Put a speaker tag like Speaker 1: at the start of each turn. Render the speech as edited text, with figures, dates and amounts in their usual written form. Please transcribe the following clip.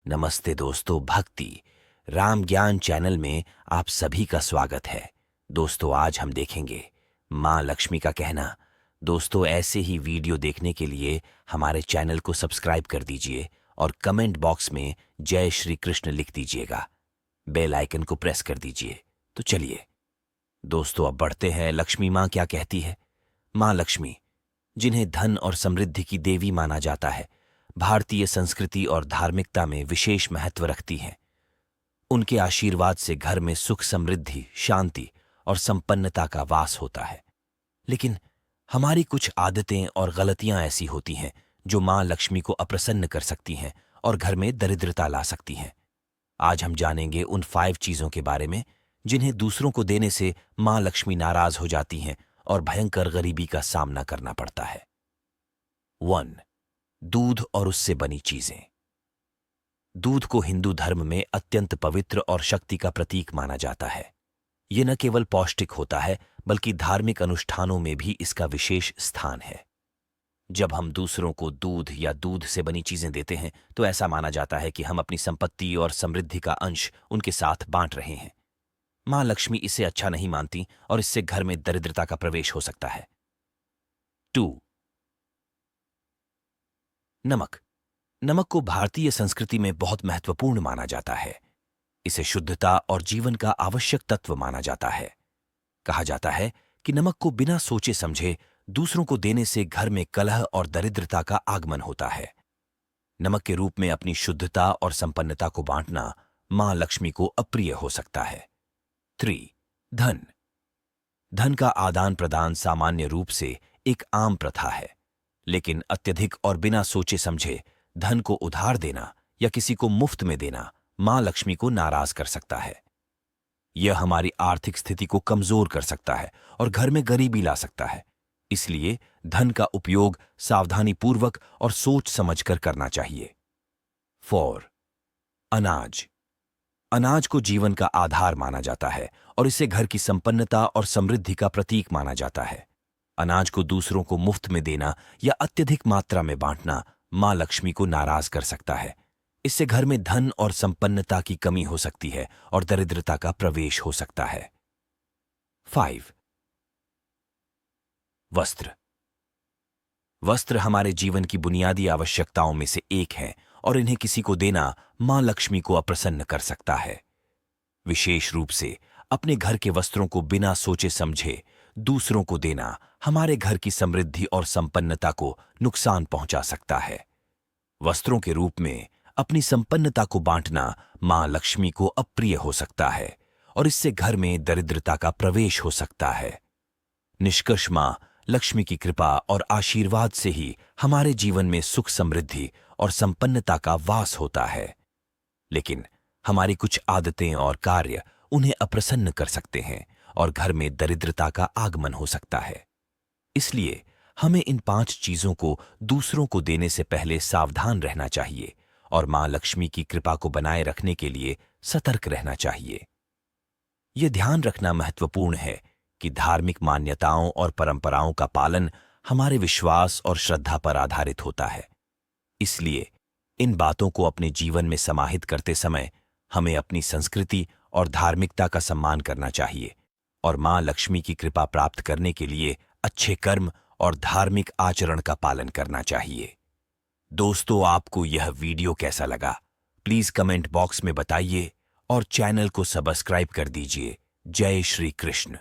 Speaker 1: नमस्ते दोस्तों, भक्ति राम ज्ञान चैनल में आप सभी का स्वागत है। दोस्तों, आज हम देखेंगे माँ लक्ष्मी का कहना। दोस्तों, ऐसे ही वीडियो देखने के लिए हमारे चैनल को सब्सक्राइब कर दीजिए और कमेंट बॉक्स में जय श्री कृष्ण लिख दीजिएगा। बेल आइकन को प्रेस कर दीजिए। तो चलिए दोस्तों, अब बढ़ते हैं। लक्ष्मी माँ क्या कहती है। माँ लक्ष्मी, जिन्हें धन और समृद्धि की देवी माना जाता है, भारतीय संस्कृति और धार्मिकता में विशेष महत्व रखती हैं। उनके आशीर्वाद से घर में सुख, समृद्धि, शांति और संपन्नता का वास होता है। लेकिन हमारी कुछ आदतें और गलतियां ऐसी होती हैं जो मां लक्ष्मी को अप्रसन्न कर सकती हैं और घर में दरिद्रता ला सकती हैं। आज हम जानेंगे उन 5 चीजों के बारे में जिन्हें दूसरों को देने से मां लक्ष्मी नाराज हो जाती हैं और भयंकर गरीबी का सामना करना पड़ता है। 1. दूध और उससे बनी चीजें। दूध को हिंदू धर्म में अत्यंत पवित्र और शक्ति का प्रतीक माना जाता है। ये न केवल पौष्टिक होता है बल्कि धार्मिक अनुष्ठानों में भी इसका विशेष स्थान है। जब हम दूसरों को दूध या दूध से बनी चीजें देते हैं तो ऐसा माना जाता है कि हम अपनी संपत्ति और समृद्धि का अंश उनके साथ बांट रहे हैं। मां लक्ष्मी इसे अच्छा नहीं मानती और इससे घर में दरिद्रता का प्रवेश हो सकता है। 2. नमक। नमक को भारतीय संस्कृति में बहुत महत्वपूर्ण माना जाता है। इसे शुद्धता और जीवन का आवश्यक तत्व माना जाता है। कहा जाता है कि नमक को बिना सोचे समझे दूसरों को देने से घर में कलह और दरिद्रता का आगमन होता है। नमक के रूप में अपनी शुद्धता और संपन्नता को बांटना मां लक्ष्मी को अप्रिय हो सकता है। 3. धन। धन का आदान प्रदान सामान्य रूप से एक आम प्रथा है, लेकिन अत्यधिक और बिना सोचे समझे धन को उधार देना या किसी को मुफ्त में देना मां लक्ष्मी को नाराज कर सकता है। यह हमारी आर्थिक स्थिति को कमजोर कर सकता है और घर में गरीबी ला सकता है। इसलिए धन का उपयोग सावधानीपूर्वक और सोच समझकर करना चाहिए। 4. अनाज। अनाज को जीवन का आधार माना जाता है और इसे घर की संपन्नता और समृद्धि का प्रतीक माना जाता है। अनाज को दूसरों को मुफ्त में देना या अत्यधिक मात्रा में बांटना मां लक्ष्मी को नाराज कर सकता है। इससे घर में धन और संपन्नता की कमी हो सकती है और दरिद्रता का प्रवेश हो सकता है। 5. वस्त्र। वस्त्र हमारे जीवन की बुनियादी आवश्यकताओं में से एक है और इन्हें किसी को देना मां लक्ष्मी को अप्रसन्न कर सकता है। विशेष रूप से अपने घर के वस्त्रों को बिना सोचे समझे दूसरों को देना हमारे घर की समृद्धि और संपन्नता को नुकसान पहुंचा सकता है। वस्त्रों के रूप में अपनी संपन्नता को बांटना मां लक्ष्मी को अप्रिय हो सकता है और इससे घर में दरिद्रता का प्रवेश हो सकता है। निष्कर्ष, मां लक्ष्मी की कृपा और आशीर्वाद से ही हमारे जीवन में सुख, समृद्धि और संपन्नता का वास होता है। लेकिन हमारी कुछ आदतें और कार्य उन्हें अप्रसन्न कर सकते हैं और घर में दरिद्रता का आगमन हो सकता है। इसलिए हमें इन 5 चीजों को दूसरों को देने से पहले सावधान रहना चाहिए और मां लक्ष्मी की कृपा को बनाए रखने के लिए सतर्क रहना चाहिए। यह ध्यान रखना महत्वपूर्ण है कि धार्मिक मान्यताओं और परंपराओं का पालन हमारे विश्वास और श्रद्धा पर आधारित होता है। इसलिए इन बातों को अपने जीवन में समाहित करते समय हमें अपनी संस्कृति और धार्मिकता का सम्मान करना चाहिए और मां लक्ष्मी की कृपा प्राप्त करने के लिए अच्छे कर्म और धार्मिक आचरण का पालन करना चाहिए। दोस्तों, आपको यह वीडियो कैसा लगा? प्लीज कमेंट बॉक्स में बताइए और चैनल को सब्सक्राइब कर दीजिए। जय श्री कृष्ण।